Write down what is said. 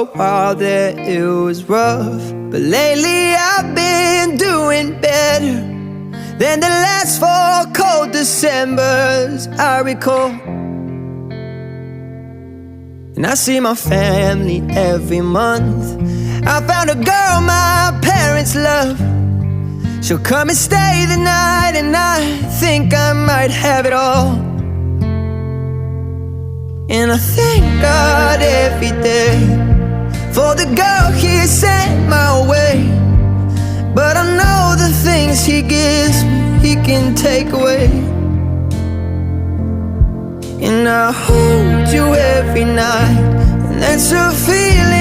a while there it was rough, but lately I've been doing better than the last 4 cold Decembers I recall. And I see my family every month. I found a girl my parents love. She'll come and stay the night, and I think I might have it all. And I thank God every day for the girl He sent my way. But I know the things He gives me, He can take away. And I hold you every night, and that's a feeling